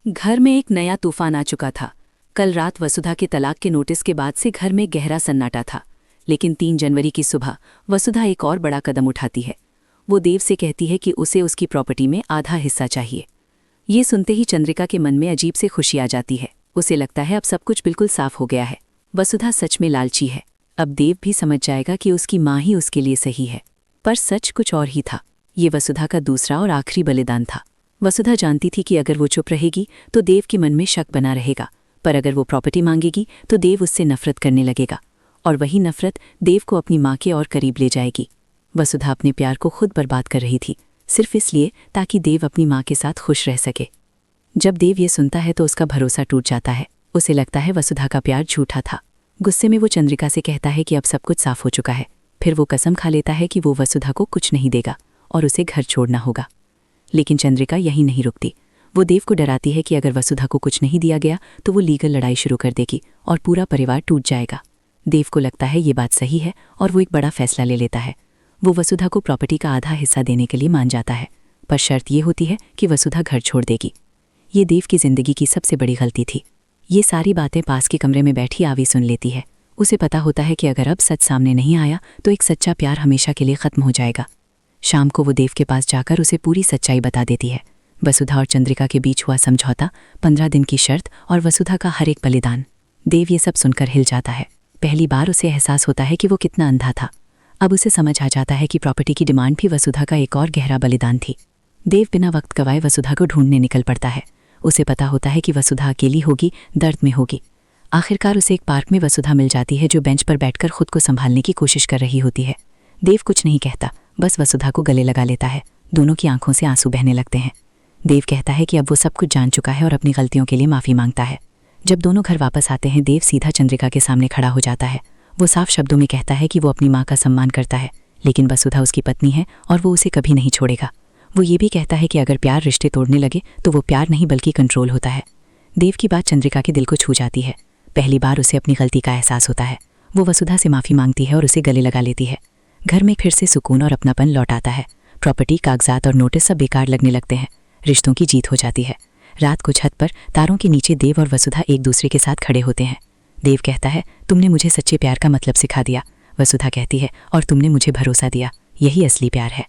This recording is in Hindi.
घर में एक नया तूफान आ चुका था। कल रात वसुधा के तलाक के नोटिस के बाद से घर में गहरा सन्नाटा था। लेकिन 3 जनवरी की सुबह वसुधा एक और बड़ा कदम उठाती है। वो देव से कहती है कि उसे उसकी प्रॉपर्टी में आधा हिस्सा चाहिए। ये सुनते ही चंद्रिका के मन में अजीब से खुशी आ जाती है। उसे लगता है अब सब कुछ बिल्कुल साफ हो गया है। वसुधा सच में लालची है। अब देव भी समझ जाएगा कि उसकी माँ ही उसके लिए सही है। पर सच कुछ और ही था। ये वसुधा का दूसरा और आखिरी बलिदान था। वसुधा जानती थी कि अगर वो चुप रहेगी तो देव के मन में शक बना रहेगा, पर अगर वो प्रॉपर्टी मांगेगी तो देव उससे नफरत करने लगेगा, और वही नफरत देव को अपनी माँ के और करीब ले जाएगी। वसुधा अपने प्यार को खुद बर्बाद कर रही थी, सिर्फ इसलिए ताकि देव अपनी माँ के साथ खुश रह सके। जब देव ये सुनता है तो उसका भरोसा टूट जाता है। उसे लगता है वसुधा का प्यार झूठा था। गुस्से में वो चंद्रिका से कहता है कि अब सब कुछ साफ हो चुका है। फिर वो कसम खा लेता है कि वो वसुधा को कुछ नहीं देगा और उसे घर छोड़ना होगा। लेकिन चंद्रिका यहीं नहीं रुकती। वो देव को डराती है कि अगर वसुधा को कुछ नहीं दिया गया तो वो लीगल लड़ाई शुरू कर देगी और पूरा परिवार टूट जाएगा। देव को लगता है ये बात सही है और वो एक बड़ा फैसला ले लेता है। वो वसुधा को प्रॉपर्टी का आधा हिस्सा देने के लिए मान जाता है, पर शर्त ये होती है कि वसुधा घर छोड़ देगी। ये देव की जिंदगी की सबसे बड़ी गलती थी। ये सारी बातें पास के कमरे में बैठी आवी सुन लेती है। उसे पता होता है कि अगर अब सच सामने नहीं आया तो एक सच्चा प्यार हमेशा के लिए खत्म हो जाएगा। शाम को वो देव के पास जाकर उसे पूरी सच्चाई बता देती है। वसुधा और चंद्रिका के बीच हुआ समझौता, 15 दिन की शर्त और वसुधा का हर एक बलिदान। देव ये सब सुनकर हिल जाता है। पहली बार उसे एहसास होता है कि वो कितना अंधा था। अब उसे समझ आ जाता है कि प्रॉपर्टी की डिमांड भी वसुधा का एक और गहरा बलिदान थी। देव बिना वक्त गवाए वसुधा को ढूंढने निकल पड़ता है। उसे पता होता है कि वसुधा अकेली होगी, दर्द में होगी। आखिरकार उसे एक पार्क में वसुधा मिल जाती है जो बेंच पर बैठकर खुद को संभालने की कोशिश कर रही होती है। देव कुछ नहीं कहता, बस वसुधा को गले लगा लेता है। दोनों की आंखों से आंसू बहने लगते हैं। देव कहता है कि अब वो सब कुछ जान चुका है और अपनी गलतियों के लिए माफ़ी मांगता है। जब दोनों घर वापस आते हैं, देव सीधा चंद्रिका के सामने खड़ा हो जाता है। वो साफ शब्दों में कहता है कि वो अपनी माँ का सम्मान करता है, लेकिन वसुधा उसकी पत्नी है और वो उसे कभी नहीं छोड़ेगा। वो ये भी कहता है कि अगर प्यार रिश्ते तोड़ने लगे तो वो प्यार नहीं बल्कि कंट्रोल होता है। देव की बात चंद्रिका के दिल को छू जाती है। पहली बार उसे अपनी गलती का एहसास होता है। वो वसुधा से माफ़ी मांगती है और उसे गले लगा लेती है। घर में फिर से सुकून और अपनापन लौट आता है। प्रॉपर्टी, कागजात और नोटिस सब बेकार लगने लगते हैं। रिश्तों की जीत हो जाती है। रात को छत पर तारों के नीचे देव और वसुधा एक दूसरे के साथ खड़े होते हैं। देव कहता है, तुमने मुझे सच्चे प्यार का मतलब सिखा दिया। वसुधा कहती है, और तुमने मुझे भरोसा दिया। यही असली प्यार है।